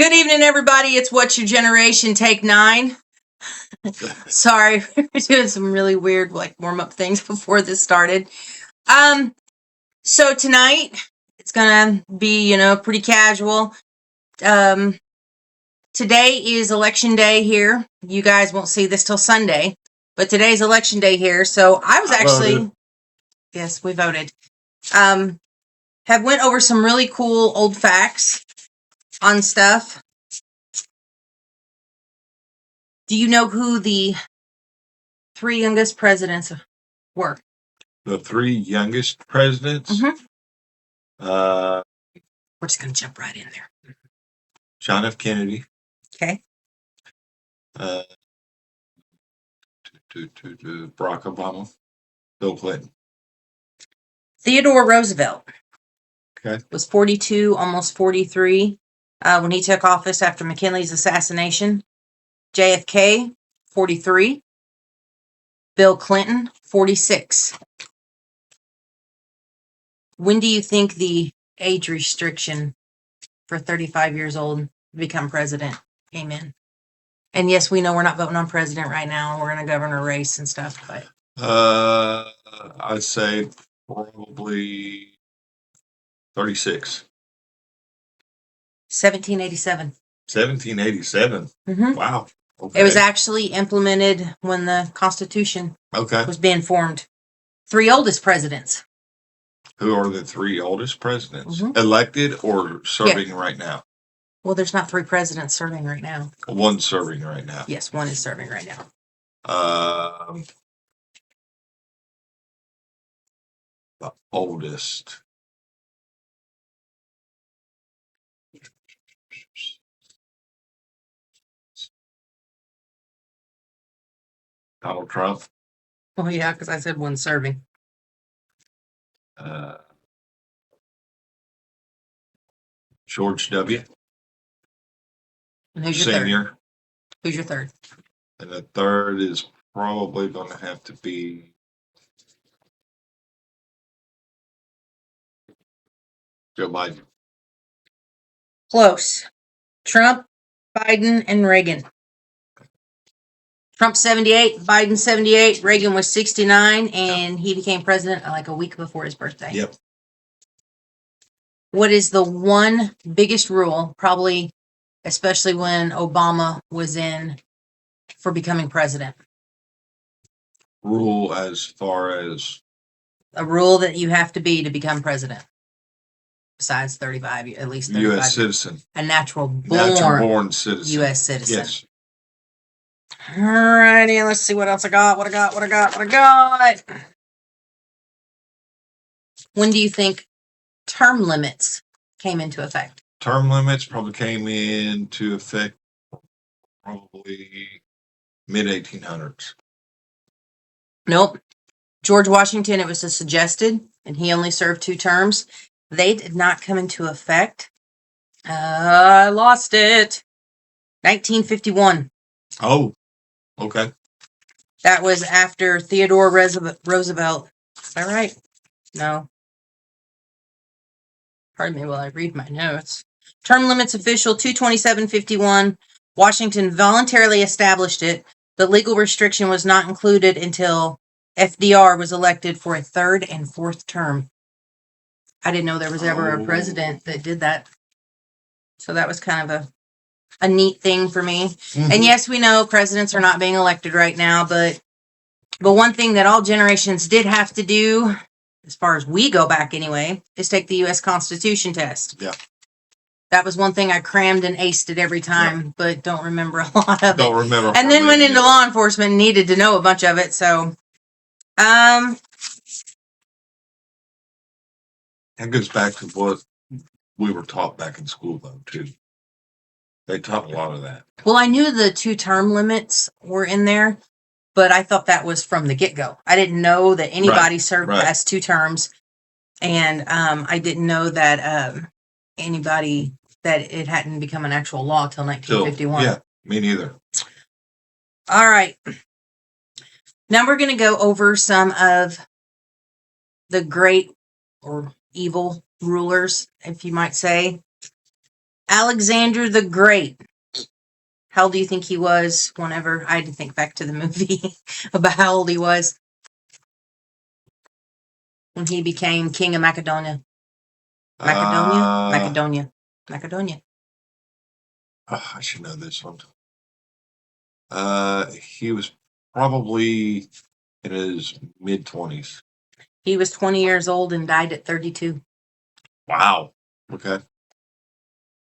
Good evening, everybody. It's What's Your Generation, take 9. Sorry, we're doing some really weird warm-up things before this started. So tonight it's gonna be, pretty casual. Today is election day here. You guys won't see this till Sunday, but today's election day here. So I voted. Yes, we voted. Have went over some really cool old facts on stuff. Do you know who the 3 youngest presidents were? The 3 youngest presidents? Mm-hmm. We're just going to jump right in there. John F. Kennedy. Okay. Barack Obama. Bill Clinton. Theodore Roosevelt. Okay. Was 42, almost 43 when he took office after McKinley's assassination. JFK, 43. Bill Clinton, 46. When do you think the age restriction for 35 years old to become president came in? And yes, we know we're not voting on president right now. We're in a governor race and stuff, but I'd say probably 36. 1787. 1787. Mm-hmm. Wow. Okay. It was actually implemented when the Constitution was being formed. 3 oldest presidents. Who are the 3 oldest presidents? Mm-hmm. Elected or serving right now? Well, there's not 3 presidents serving right now. One's serving right now. Yes, one is serving right now. The oldest. Donald Trump. Oh, yeah, because I said one serving. George W. And who's your Senior. third? Who's your third? And the third is probably going to have to be Joe Biden. Close. Trump, Biden, and Reagan. Trump 78, Biden 78, Reagan was 69, and he became president like a week before his birthday. Yep. What is the one biggest rule, probably especially when Obama was in, for becoming president? Rule as far as? A rule that you have to become president. Besides 35, at least 35. U.S. citizen. A natural born citizen. U.S. citizen. Yes. Alrighty, let's see what else I got. What I got. When do you think term limits came into effect? Term limits probably came into effect probably mid-1800s. Nope. George Washington, it was suggested, and he only served 2 terms. They did not come into effect. I lost it. 1951. Oh, okay. That was after Theodore Roosevelt. Is that right? No. Pardon me while I read my notes. Term limits official 22751. Washington voluntarily established it. The legal restriction was not included until FDR was elected for a 3rd and 4th term. I didn't know there was ever a president that did that. So that was kind of a neat thing for me. Mm-hmm. And yes, we know presidents are not being elected right now, but one thing that all generations did have to do, as far as we go back anyway, is take the U.S. Constitution test. Yeah. That was one thing I crammed and aced it every time, but don't remember a lot of it. Don't remember. And then went into law enforcement and needed to know a bunch of it, so... That goes back to what we were taught back in school, though, too. They taught a lot of that. Well, I knew the 2 term limits were in there, but I thought that was from the get-go. I didn't know that anybody served past 2 terms, and I didn't know that anybody, that it hadn't become an actual law till 1951. Yeah, me neither. All right. Now we're going to go over some of the great or evil rulers, if you might say. Alexander the Great. How old do you think he was whenever I had to think back to the movie about how old he was when he became king of Macedonia? Macedonia. I should know this one. He was probably in his mid-20s. He was 20 years old and died at 32. Wow. Okay.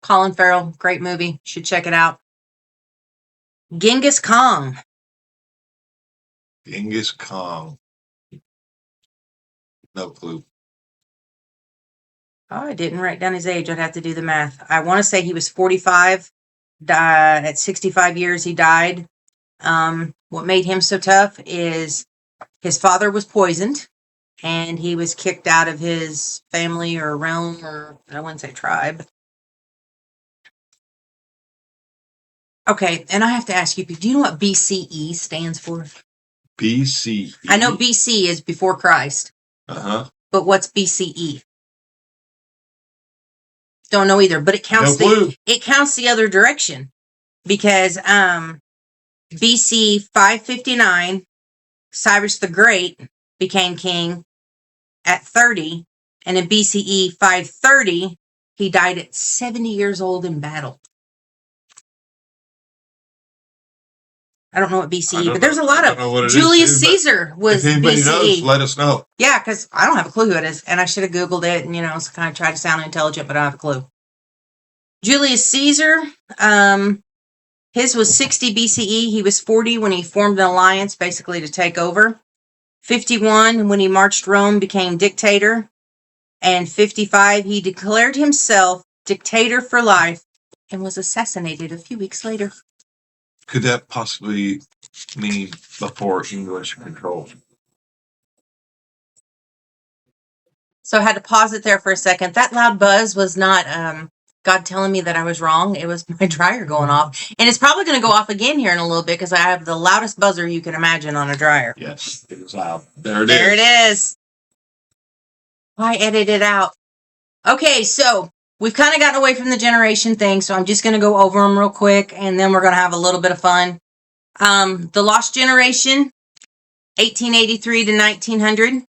Colin Farrell, great movie. Should check it out. Genghis Khan. Genghis Khan. No clue. Oh, I didn't write down his age. I'd have to do the math. I want to say he was 45. At 65 years, he died. What made him so tough is his father was poisoned, and he was kicked out of his family or realm, or I wouldn't say tribe. Okay, and I have to ask you, do you know what BCE stands for? BCE? I know BC is before Christ. Uh-huh. But what's BCE? Don't know either, but it counts it counts the other direction, because BC 559, Cyrus the Great became king at 30, and in BCE 530, he died at 70 years old in battle. I don't know what BCE, but there's a lot of Julius Caesar was BCE. If anybody knows, let us know. Yeah, because I don't have a clue who it is, and I should have Googled it and, kind of try to sound intelligent, but I don't have a clue. Julius Caesar, his was 60 BCE. He was 40 when he formed an alliance, basically to take over. 51, when he marched Rome, became dictator. And 55, he declared himself dictator for life and was assassinated a few weeks later. Could that possibly mean before English control? So I had to pause it there for a second. That loud buzz was not God telling me that I was wrong. It was my dryer going off. And it's probably going to go off again here in a little bit because I have the loudest buzzer you can imagine on a dryer. Yes, it was loud. There it is. I edited it out. Okay, so we've kind of gotten away from the generation thing, so I'm just going to go over them real quick, and then we're going to have a little bit of fun. The Lost Generation, 1883 to 1900.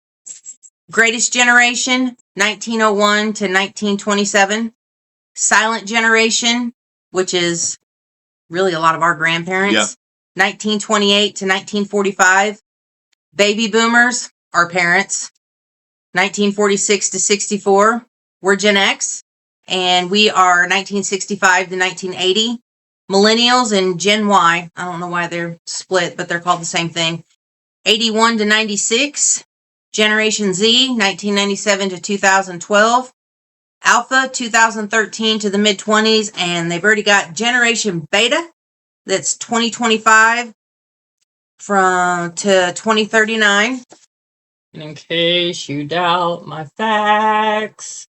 Greatest Generation, 1901 to 1927. Silent Generation, which is really a lot of our grandparents, 1928 to 1945. Baby Boomers, our parents, 1946 to 64. We're Gen X, and we are 1965 to 1980. Millennials and Gen Y, I don't know why they're split, but they're called the same thing. 81 to 96. Generation Z, 1997 to 2012. Alpha, 2013 to the mid-20s, and they've already got Generation Beta, that's 2025 to 2039. And in case you doubt my facts,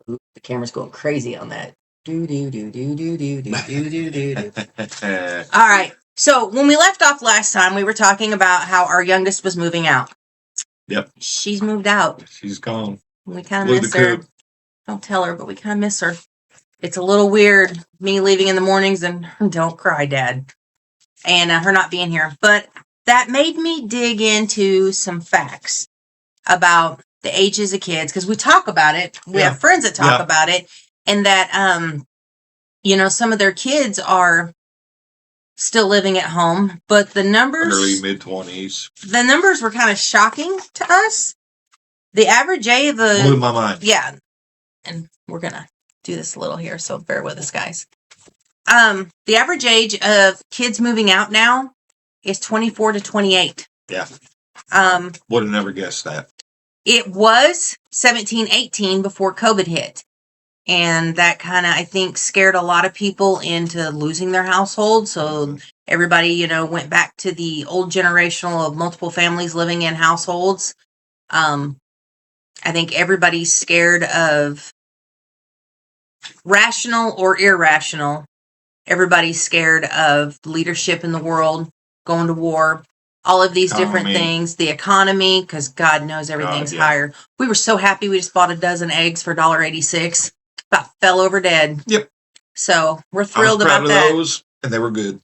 the camera's going crazy on that. All right. So when we left off last time, we were talking about how our youngest was moving out. Yep. She's moved out. She's gone. We kind of miss her. Don't tell her, but we kind of miss her. It's a little weird, me leaving in the mornings and don't cry, Dad, and her not being here. But that made me dig into some facts about the ages of kids, because we talk about it. We have friends that talk about it, and that, some of their kids are still living at home, but the numbers... Early mid-20s. The numbers were kind of shocking to us. The average age of a... Blew my mind. Yeah. And we're going to do this a little here, so bear with us, guys. The average age of kids moving out now is 24 to 28. Yeah. Would have never guessed that. It was 17, 18 before COVID hit. And that kind of, I think, scared a lot of people into losing their household. So everybody, went back to the old generational of multiple families living in households. I think everybody's scared of rational or irrational. Everybody's scared of leadership in the world, going to war, all of these different things, the economy, because God knows everything's higher. We were so happy we just bought a dozen eggs for $1.86. About fell over dead. Yep. So we're I was thrilled proud about of that. those, and they were good.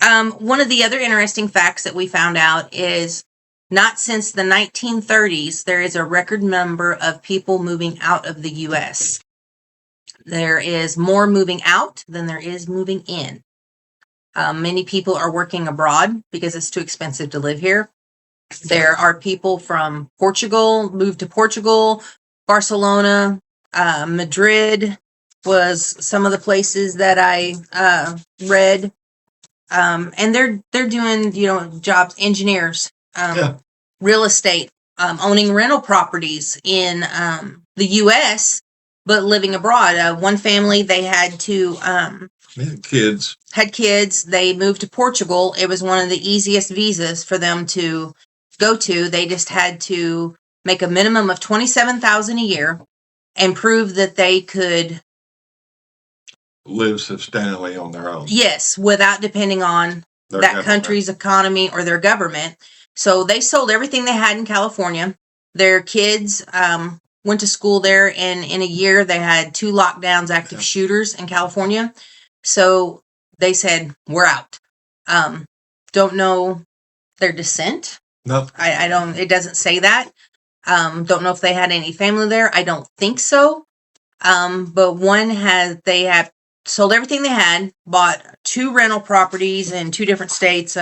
One of the other interesting facts that we found out is not since the 1930s there is a record number of people moving out of the U.S. There is more moving out than there is moving in. Many people are working abroad because it's too expensive to live here. There are people from Portugal, moved to Portugal, Barcelona, Madrid was some of the places that I read. And they're doing, jobs, engineers, Yeah. real estate, owning rental properties in the U.S., but living abroad. One family, they had to Kids. had kids. They moved to Portugal. It was one of the easiest visas for them to go to. They just had to make a minimum of $27,000 a year and prove that they could Live substantially on their own. Yes, without depending on Their that government. country's economy or their government. So they sold everything they had in California. Their kids went to school there, and in a year they had 2 lockdowns, active shooters in California. So they said, we're out. Don't know their descent. No. I don't, it doesn't say that. Don't know if they had any family there. I don't think so. But they have sold everything they had, bought 2 rental properties in 2 different states,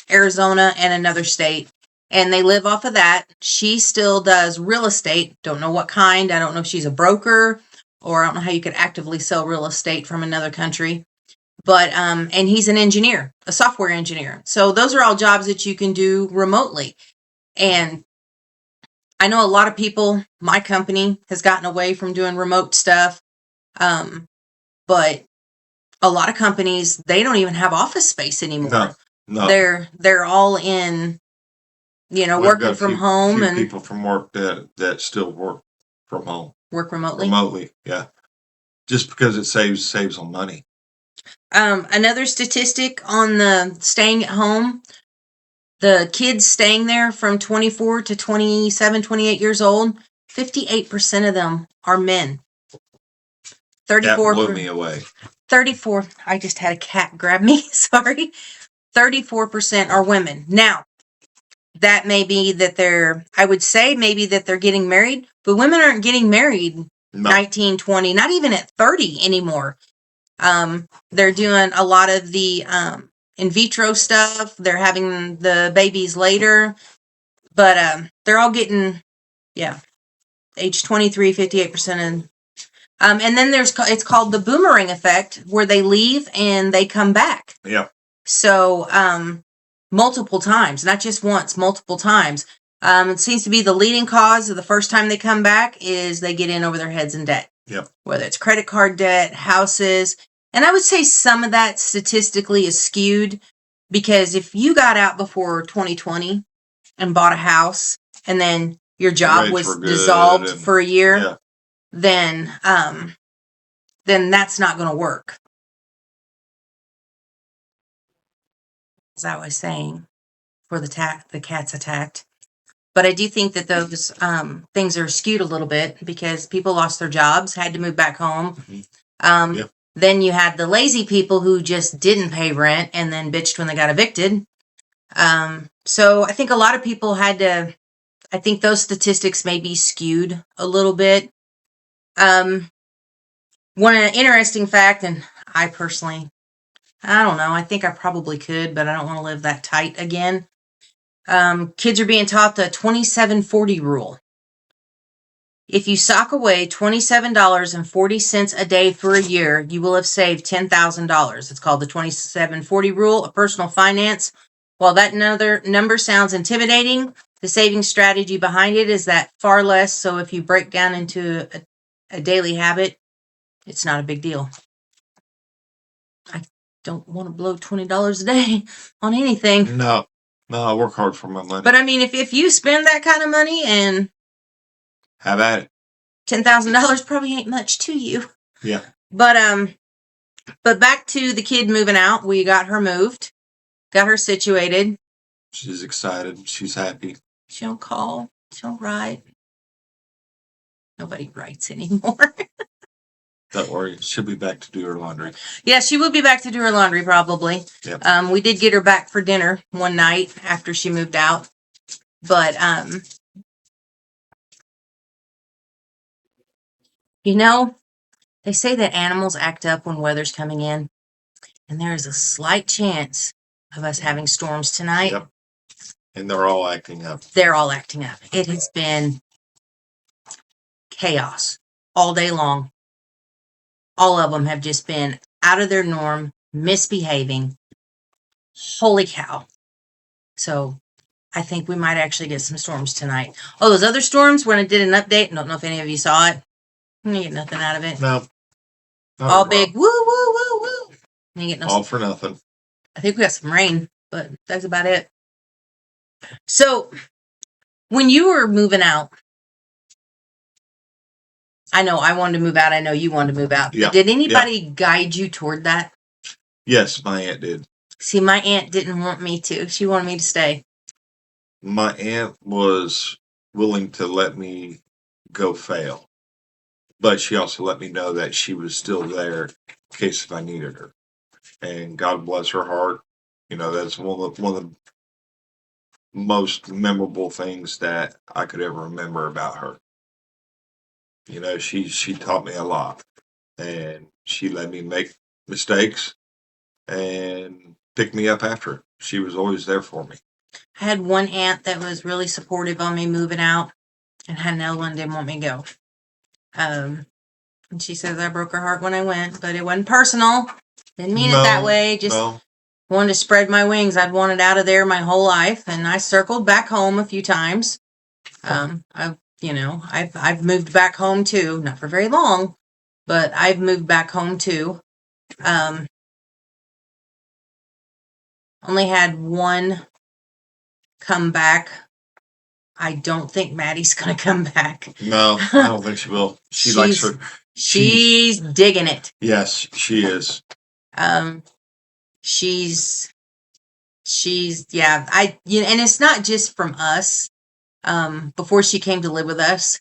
Arizona and another state, and they live off of that. She still does real estate. Don't know what kind. I don't know if she's a broker, or I don't know how you could actively sell real estate from another country. But and he's an engineer, a software engineer. So those are all jobs that you can do remotely. And I know a lot of people, my company has gotten away from doing remote stuff. But a lot of companies, they don't even have office space anymore. No. They're all in, working from home, and people from work that still work from home. Work remotely. Remotely, yeah. Just because it saves on money. Another statistic on the staying at home, the kids staying there from 24 to 27, 28 years old, 58% of them are men. 34 That blew me away. 34. I just had a cat grab me. Sorry. 34% are women. Now, that may be that I would say maybe that they're getting married, but women aren't getting married 19, 20, not even at 30 anymore. They're doing a lot of the in vitro stuff. They're having the babies later, but they're all getting, age 23, 58%. And then it's called the Boomerang Effect, where they leave and they come back. Yeah. So, multiple times, not just once, multiple times. It seems to be the leading cause of the first time they come back is they get in over their heads in debt. Yep. Whether it's credit card debt, houses. And I would say some of that statistically is skewed, because if you got out before 2020 and bought a house and then your job was dissolved for a year, then that's not going to work. As I was saying, for the cats attacked. But I do think that those things are skewed a little bit because people lost their jobs, had to move back home. Then you had the lazy people who just didn't pay rent and then bitched when they got evicted. So I think a lot of people I think those statistics may be skewed a little bit. One interesting fact, and I personally, I don't know, I think I probably could, but I don't want to live that tight again. Kids are being taught the 27-40 rule. If you sock away $27.40 a day for a year, you will have saved $10,000. It's called the 27-40 rule of personal finance. While that number sounds intimidating, the saving strategy behind it is that far less. So if you break down into a daily habit, it's not a big deal. I don't want to blow $20 a day on anything. No, I work hard for my money. But I mean, if you spend that kind of money and have at it, $10,000 probably ain't much to you. Yeah. But back to the kid moving out. We got her moved, got her situated. She's excited. She's happy. She don't call. She don't write. Nobody writes anymore. Don't worry, she'll be back to do her laundry. Yeah, she will be back to do her laundry probably. Yep. We did get her back for dinner one night after she moved out. But, you know, they say that animals act up when weather's coming in. And there is a slight chance of us having storms tonight. Yep. And they're all acting up. They're all acting up. It has been chaos all day long. All of them have just been out of their norm, misbehaving. Holy cow. So I think we might actually get some storms tonight. Oh, those other storms when I did an update, I don't know if any of you saw it. You get nothing out of it. No. All big, woo, woo, woo, woo. You get no all for nothing. I think we got some rain, but that's about it. So when you were moving out, I know I wanted to move out. I know you wanted to move out. Yeah. Did anybody guide you toward that? Yes, my aunt did. See, my aunt didn't want me to. She wanted me to stay. My aunt was willing to let me go fail, but she also let me know that she was still there in case if I needed her. And God bless her heart. You know, that's one of the most memorable things that I could ever remember about her. You know, she taught me a lot, and she let me make mistakes and pick me up after. She was always there for me. I had one aunt that was really supportive on me moving out, and had another one didn't want me to go. And she says I broke her heart when I went, but it wasn't personal. Didn't mean it that way. Just wanted to spread my wings. I'd wanted out of there my whole life, and I circled back home a few times. I've moved back home too, not for very long, but I've moved back home too. Only had one come back. I don't think Maddie's gonna come back. No, I don't think she will. She likes her. She's digging it. Yes, she is. She's and it's not just from us. Before she came to live with us,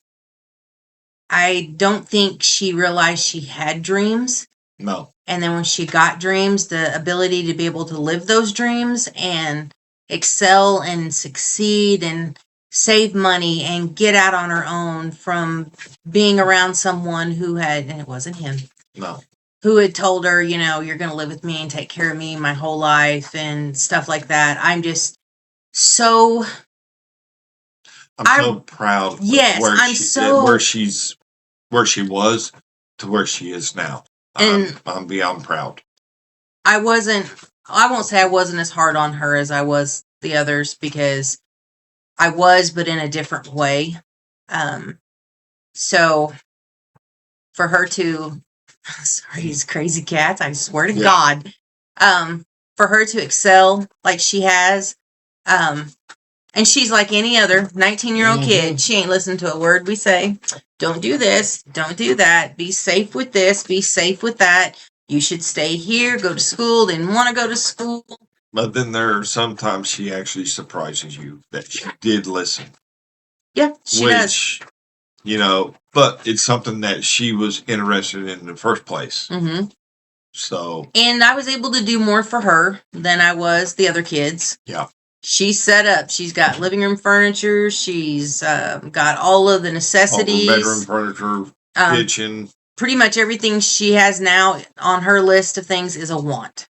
I don't think she realized she had dreams. No. And then when she got dreams, the ability to be able to live those dreams and excel and succeed and save money and get out on her own from being around someone who had, and it wasn't him. No. Who had told her, you know, you're going to live with me and take care of me my whole life and stuff like that. I'm just so... I'm so proud. Yes, where she was to where she is now. I'm beyond proud. I won't say I wasn't as hard on her as I was the others, because I was, but in a different way. So for her to, sorry, these crazy cats, I swear to God, for her to excel like she has, and she's like any other 19-year-old kid. She ain't listening to a word we say. Don't do this. Don't do that. Be safe with this. Be safe with that. You should stay here. Go to school. Didn't want to go to school. But then there are sometimes she actually surprises you that she did listen. Yeah, she does. You know, but it's something that she was interested in the first place. Mm-hmm. So. And I was able to do more for her than I was the other kids. Yeah. She's set up. She's got living room furniture. She's got all of the necessities. All the bedroom furniture, kitchen. Pretty much everything she has now on her list of things is a want.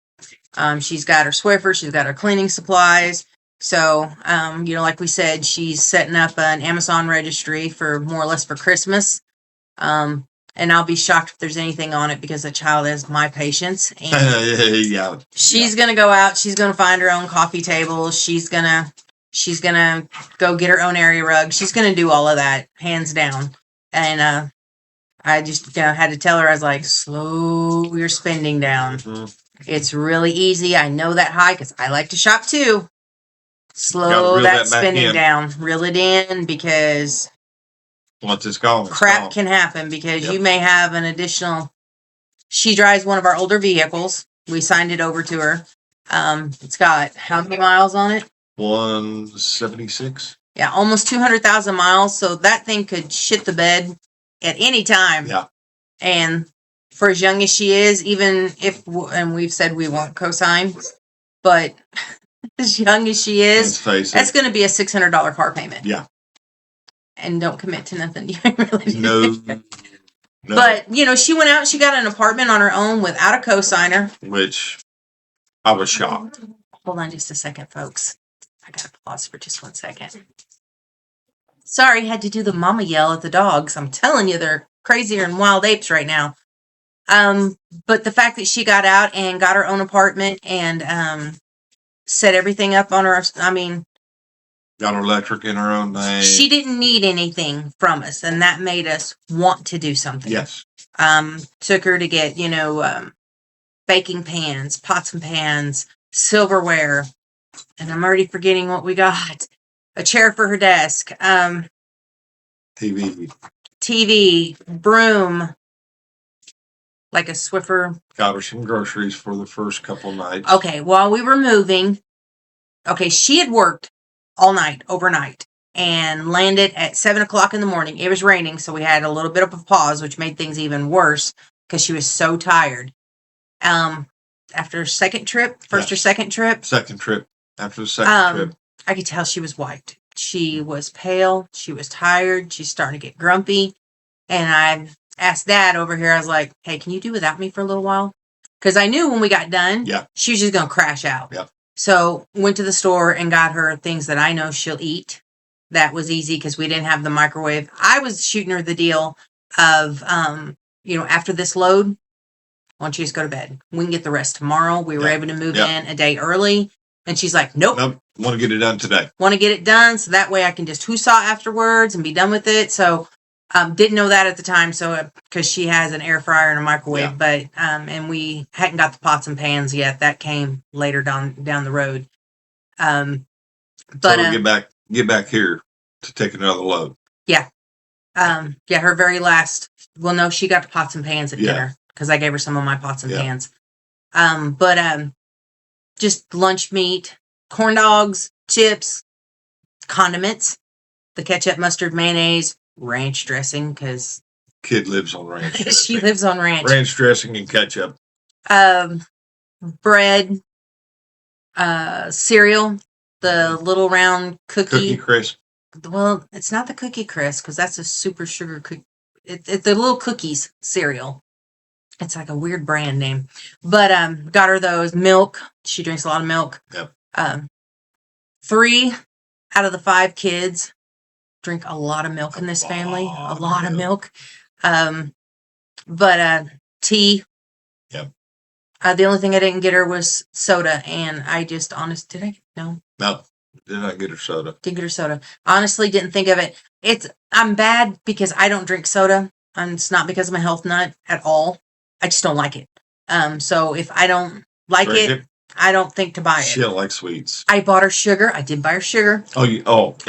She's got her Swiffer. She's got her cleaning supplies. So, like we said, she's setting up an Amazon registry for more or less for Christmas. And I'll be shocked if there's anything on it, because the child has my patience. And she's going to go out. She's going to find her own coffee table. She's going to go get her own area rug. She's going to do all of that, hands down. And I just had to tell her, I was like, slow your spending down. Mm-hmm. It's really easy. I know that high because I like to shop too. Slow that spending down. Reel it in, because... once it's gone, crap can happen, because you may have an additional. She drives one of our older vehicles. We signed it over to her. It's got how many miles on it? 176. Yeah, almost 200,000 miles. So that thing could shit the bed at any time. Yeah. And for as young as she is, even if, and we've said we won't cosign, but as young as she Let's is, face that's it. going to be a $600 car payment. Yeah. And don't commit to nothing. You ain't really No. But, you know, she went out and she got an apartment on her own without a cosigner. Which I was shocked. Hold on just a second, folks. I got to pause for just 1 second. Sorry, had to do the mama yell at the dogs. I'm telling you, they're crazier than wild apes right now. But the fact that she got out and got her own apartment and set everything up on her, I mean, got her electric in her own name. She didn't need anything from us, and that made us want to do something. Yes. Took her to get, you know, baking pans, pots and pans, silverware, and I'm already forgetting what we got. A chair for her desk, TV, broom, like a Swiffer. Got her some groceries for the first couple nights. Okay, while we were moving, she had worked all night, overnight, and landed at 7 o'clock in the morning. It was raining, so we had a little bit of a pause, which made things even worse because she was so tired. After second trip, first or second trip? Second trip. After the second trip. I could tell she was wiped. She was pale. She was tired. She's starting to get grumpy. And I asked Dad over here, I was like, hey, can you do without me for a little while? Because I knew when we got done, she was just going to crash out. Yeah. So went to the store and got her things that I know she'll eat. That was easy because we didn't have the microwave. I was shooting her the deal of, you know, after this load, why don't you just go to bed? We can get the rest tomorrow. We were able to move in a day early. And she's like, nope. Want to get it done today. Want to get it done so that way I can just hoosah afterwards and be done with it. So didn't know that at the time. So because she has an air fryer and a microwave, but and we hadn't got the pots and pans yet. That came later down the road. But so get back here to take another load. Yeah. Her very last. Well, no, she got the pots and pans at dinner because I gave her some of my pots and pans. Just lunch meat, corn dogs, chips, condiments, the ketchup, mustard, mayonnaise, ranch dressing because kid lives on ranch dressing. She lives on ranch. Ranch dressing and ketchup. Bread, cereal, the little round cookie crisp. Well, it's not the Cookie Crisp because that's a super sugar cookie. It's the little cookies cereal. It's like a weird brand name, but got her those. Milk. She drinks a lot of milk. Yep. 3 out of the 5 kids drink a lot of milk in this family. A lot of milk. But tea. Yep. The only thing I didn't get her was soda, and I just did I? No. Did not get her soda. Didn't get her soda. Honestly, didn't think of it. I'm bad because I don't drink soda. It's not because I'm a health nut at all. I just don't like it. So if I don't like it, I don't think to buy it. She don't like sweets. I bought her sugar. I did buy her sugar. I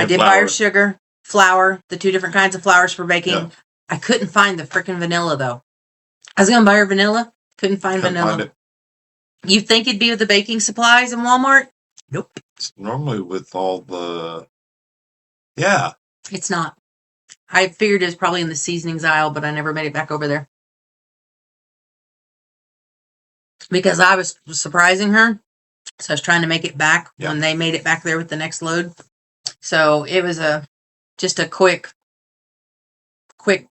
did buy her sugar, flour, the 2 different kinds of flours for baking. Yeah. I couldn't find the freaking vanilla though. I was gonna buy her vanilla. Couldn't find vanilla. Find it. You think it'd be with the baking supplies in Walmart? Nope. It's normally with all the. Yeah. It's not. I figured it was probably in the seasonings aisle, but I never made it back over there. Because I was surprising her. So I was trying to make it back when they made it back there with the next load. So it was just a quick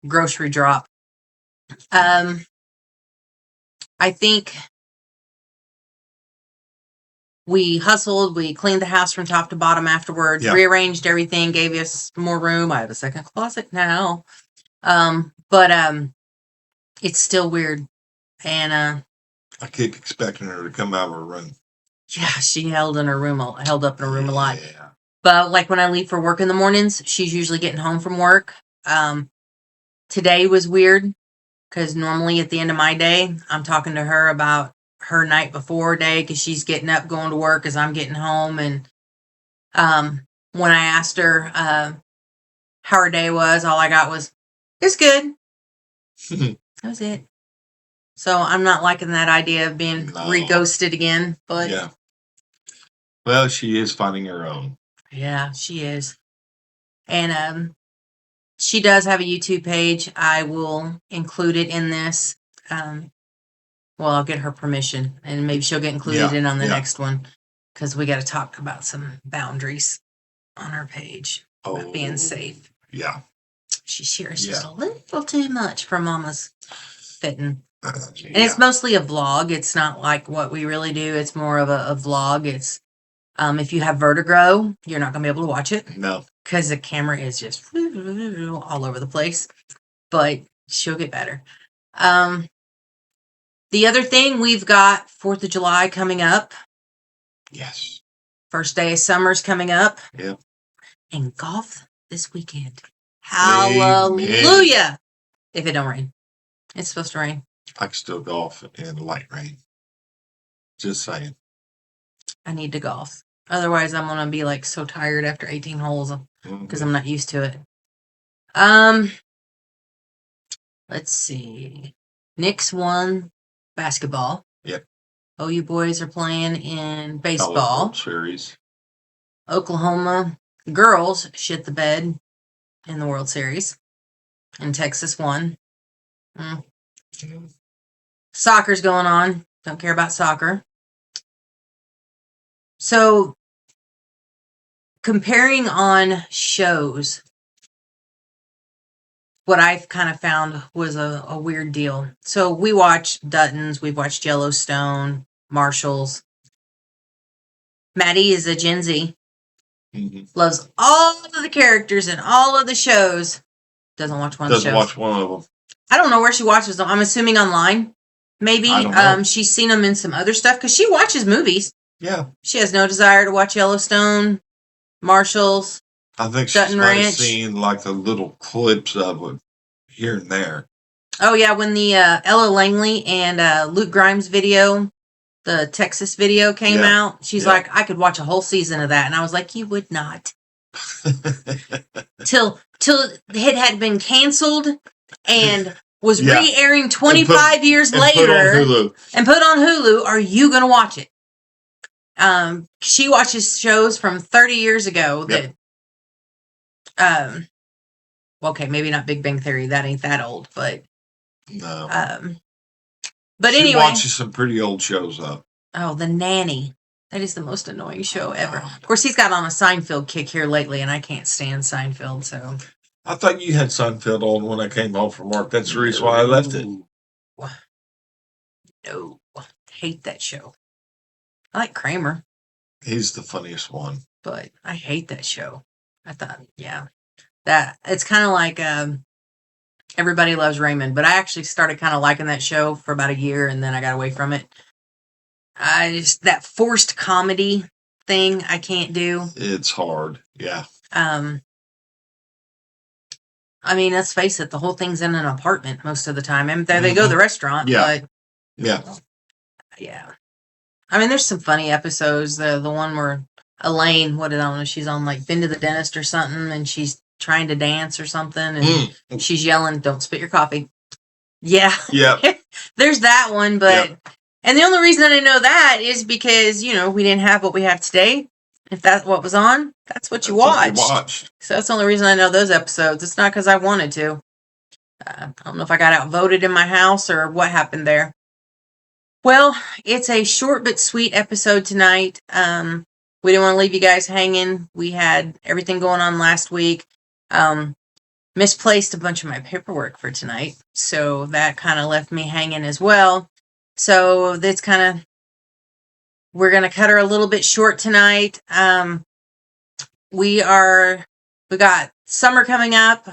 grocery drop. I think we hustled. We cleaned the house from top to bottom afterwards, rearranged everything, gave us more room. I have a second closet now. But it's still weird. And I keep expecting her to come out of her room. Yeah, she held up in her room a lot. Yeah. But like when I leave for work in the mornings, she's usually getting home from work. Today was weird because normally at the end of my day, I'm talking to her about her night before day because she's getting up, going to work as I'm getting home. And when I asked her how her day was, all I got was, it's good. That was it. So I'm not liking that idea of being re-ghosted again. But yeah. Well, she is finding her own. Yeah, she is. And she does have a YouTube page. I will include it in this. Well, I'll get her permission, and maybe she'll get included in on the next one, because we got to talk about some boundaries on our page about being safe. Yeah. She shares just a little too much for Mama's fitting. And it's mostly a vlog. It's not like what we really do. It's more of a vlog. It's if you have vertigo, you're not going to be able to watch it. No. Because the camera is just all over the place. But she'll get better. The other thing, we've got 4th of July coming up. Yes. First day of summer's coming up. Yep. And golf this weekend. Hallelujah! Amen. If it don't rain. It's supposed to rain. I can still golf in light rain. Just saying. I need to golf. Otherwise, I'm going to be like so tired after 18 holes because I'm not used to it. Let's see. Knicks won basketball. Yep. OU boys are playing in baseball. World Series. Oklahoma girls shit the bed in the World Series. And Texas won. Soccer's going on. Don't care about soccer. So, comparing on shows, what I've kind of found was a weird deal. So, we watched Dutton's, we've watched Yellowstone, Marshall's. Maddie is a Gen Z. Loves all of the characters in all of the shows. Doesn't watch one of the shows. Doesn't watch one of them. I don't know where she watches them. I'm assuming online. Maybe she's seen them in some other stuff because she watches movies. Yeah. She has no desire to watch Yellowstone, Marshall's. I think she's might have seen like the little clips of it here and there. Oh, yeah. When the Ella Langley and Luke Grimes video, the Texas video came out, she's like, I could watch a whole season of that. And I was like, you would not. Till it had been canceled and was re-airing 25 years later and put on Hulu. Are you going to watch it? She watches shows from 30 years ago that, okay, maybe not Big Bang Theory. That ain't that old, but. No. But she anyway. watches some pretty old shows, though. Oh, The Nanny. That is the most annoying show ever. Of course, he's got on a Seinfeld kick here lately, and I can't stand Seinfeld, so. I thought you had Seinfeld on when I came home from work. That's the reason why I left it. No. Hate that show. I like Kramer. He's the funniest one. But I hate that show. I thought, that it's kind of like Everybody Loves Raymond, but I actually started kind of liking that show for about a year, and then I got away from it. That forced comedy thing I can't do. It's hard, yeah. I mean, let's face it, the whole thing's in an apartment most of the time. And there they go to the restaurant, but yeah. I mean, there's some funny episodes. The one where Elaine, I don't know, she's on like Been to the Dentist or something, and she's trying to dance or something, and she's yelling, "Don't spit your coffee." Yeah. There's that one, but and the only reason I didn't know that is because, we didn't have what we have today. If that's what was on, that's what you watched. So that's the only reason I know those episodes. It's not because I wanted to. I don't know if I got outvoted in my house or what happened there. Well, it's a short but sweet episode tonight. We didn't want to leave you guys hanging. We had everything going on last week. Misplaced a bunch of my paperwork for tonight, so that kind of left me hanging as well. So that's we're going to cut her a little bit short tonight. We got summer coming up.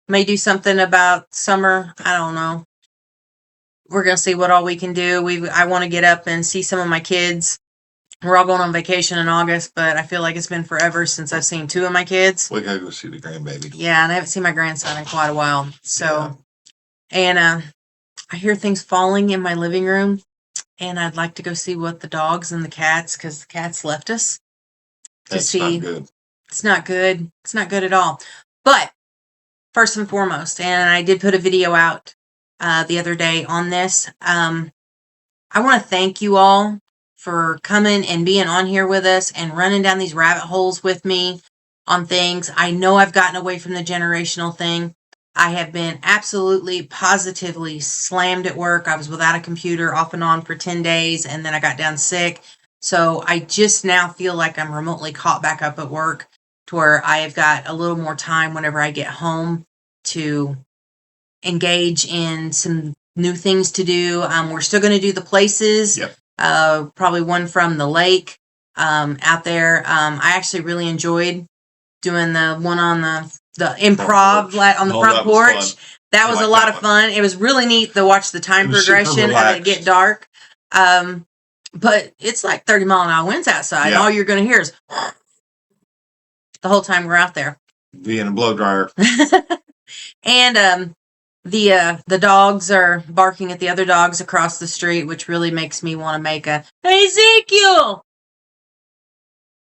May do something about summer. I don't know. We're going to see what all we can do. I want to get up and see some of my kids. We're all going on vacation in August, but I feel like it's been forever since I've seen 2 of my kids. We got to go see the grandbaby. Yeah, and I haven't seen my grandson in quite a while. So, and I hear things falling in my living room, and I'd like to go see what the dogs and the cats, because the cats left us. That's not good. It's not good. It's not good at all. But first and foremost, and I did put a video out the other day on this. I want to thank you all for coming and being on here with us and running down these rabbit holes with me on things. I know I've gotten away from the generational thing. I have been absolutely, positively slammed at work. I was without a computer off and on for 10 days, and then I got down sick. So I just now feel like I'm remotely caught back up at work to where I have got a little more time whenever I get home to engage in some new things to do. We're still going to do the places. Yep. Probably one from the lake out there. I actually really enjoyed doing the one on the improv on the front porch. That was a lot of fun. It was really neat to watch the time progression of it get dark. But it's like 30-mile-an-hour winds outside, and all you're going to hear is the whole time we're out there. Being a blow dryer. And the dogs are barking at the other dogs across the street, which really makes me want to make a Ezekiel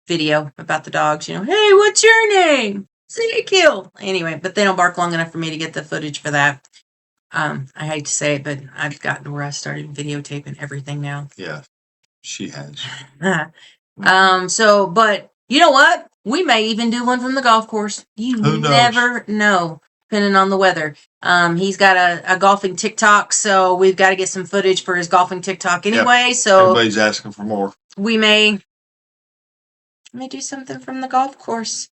video about the dogs. You know, hey, what's your name? Ezekiel. Anyway, but they don't bark long enough for me to get the footage for that. I hate to say it, but I've gotten where I started videotaping everything now. Yeah, she has. So, but you know what? We may even do one from the golf course. You never know, depending on the weather. He's got a golfing TikTok, so we've got to get some footage for his golfing TikTok anyway. So everybody's asking for more. We may do something from the golf course.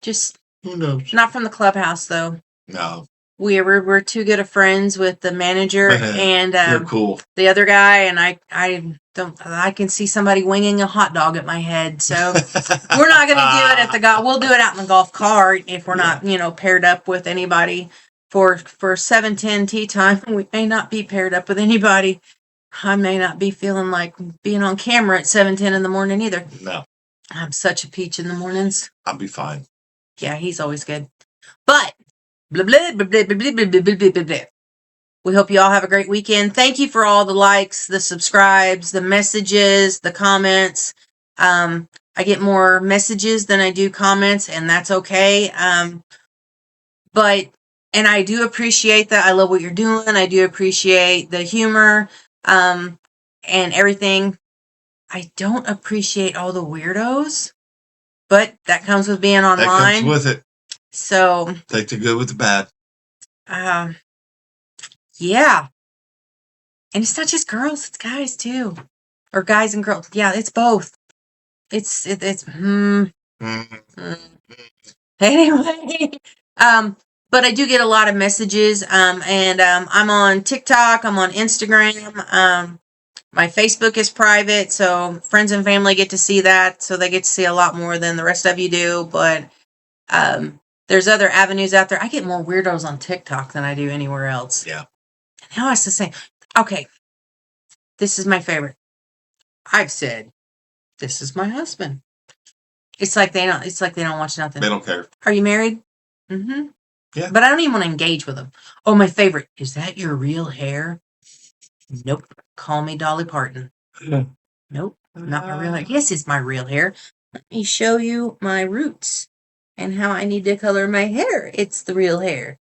Just who knows? Not from the clubhouse, though. No. We're too good of friends with the manager and you're cool. The other guy, and I can see somebody winging a hot dog at my head. So we're not going to do it at the golf. We'll do it out in the golf cart if we're not, paired up with anybody for 7:10 tea time. We may not be paired up with anybody. I may not be feeling like being on camera at 7:10 in the morning either. No. I'm such a peach in the mornings. I'll be fine. Yeah, he's always good. But blah, blah, blah, blah, blah, blah, blah, blah, blah, blah. We hope you all have a great weekend. Thank you for all the likes, the subscribes, the messages, the comments. I get more messages than I do comments, and that's okay. And I do appreciate that. I love what you're doing. I do appreciate the humor and everything. I don't appreciate all the weirdos, but that comes with being online. That comes with it. So take the good with the bad. Yeah. And it's not just girls, it's guys too. Or guys and girls. Yeah, it's both. Anyway. But I do get a lot of messages. And I'm on TikTok, I'm on Instagram. My Facebook is private, so friends and family get to see that, so they get to see a lot more than the rest of you do. But there's other avenues out there. I get more weirdos on TikTok than I do anywhere else. Yeah. Now it's the same. Okay. This is my favorite. I've said, this is my husband. It's like they don't watch nothing. They don't care. Are you married? Mm-hmm. Yeah. But I don't even want to engage with them. Oh, my favorite. Is that your real hair? Nope. Call me Dolly Parton. Nope. Not my real hair. Yes, it's my real hair. Let me show you my roots and how I need to color my hair. It's the real hair.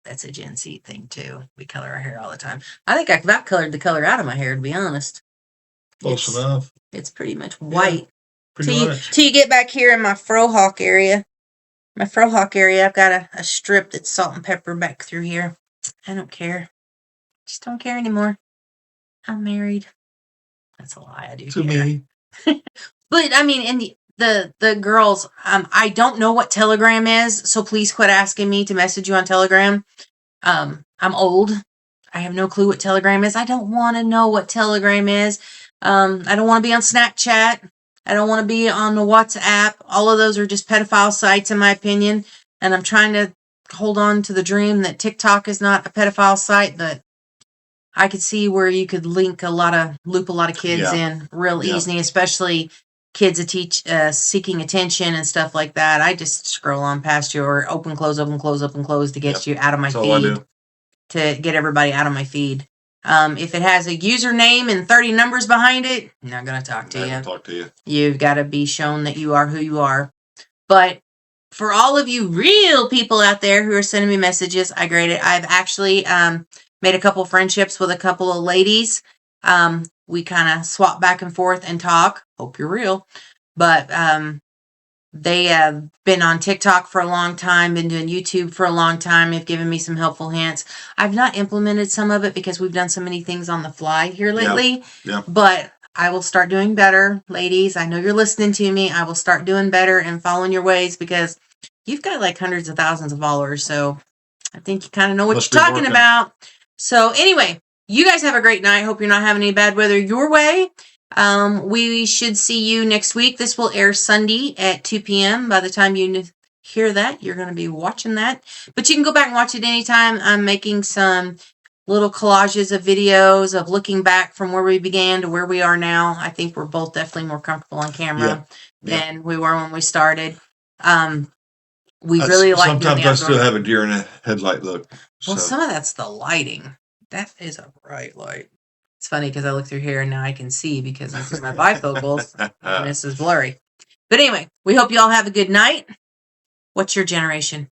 That's a Gen Z thing, too. We color our hair all the time. I think I've about colored the color out of my hair, to be honest. Close enough. It's pretty much white. Yeah, pretty much. Till you get back here in my frohawk area. My frohawk area, I've got a strip that's salt and pepper back through here. I don't care. Just don't care anymore. I'm married. That's a lie. I do to care. Me. But, I mean, and the girls, I don't know what Telegram is, so please quit asking me to message you on Telegram. I'm old. I have no clue what Telegram is. I don't want to know what Telegram is. I don't want to be on Snapchat. I don't want to be on the WhatsApp. All of those are just pedophile sites, in my opinion. And I'm trying to hold on to the dream that TikTok is not a pedophile site, but I could see where you could loop a lot of kids in real easy, especially kids seeking attention and stuff like that. I just scroll on past you or open, close to get you out of my feed, to get everybody out of my feed. If it has a username and 30 numbers behind it, I'm not going to talk to you. You've got to be shown that you are who you are. But for all of you real people out there who are sending me messages, I grade it. I've actually made a couple friendships with a couple of ladies. We kind of swap back and forth and talk. Hope you're real. But They have been on TikTok for a long time, been doing YouTube for a long time, have given me some helpful hints. I've not implemented some of it because we've done so many things on the fly here lately. Yeah. But I will start doing better, ladies. I know you're listening to me. I will start doing better and following your ways because you've got like hundreds of thousands of followers. So I think you kind of know what Must you're be talking working. about. So anyway, you guys have a great night. Hope you're not having any bad weather your way. We should see you next week. This will air Sunday at 2 p.m. By the time you hear that, you're going to be watching that. But you can go back and watch it anytime. I'm making some little collages of videos of looking back from where we began to where we are now. I think we're both definitely more comfortable on camera than we were when we started. We really like doing the Sometimes I still outdoor. have a deer in a headlight look. Well, So some of that's the lighting. That is a bright light. It's funny because I look through here and now I can see because I'm through my bifocals and this is blurry. But anyway, we hope you all have a good night. What's your generation?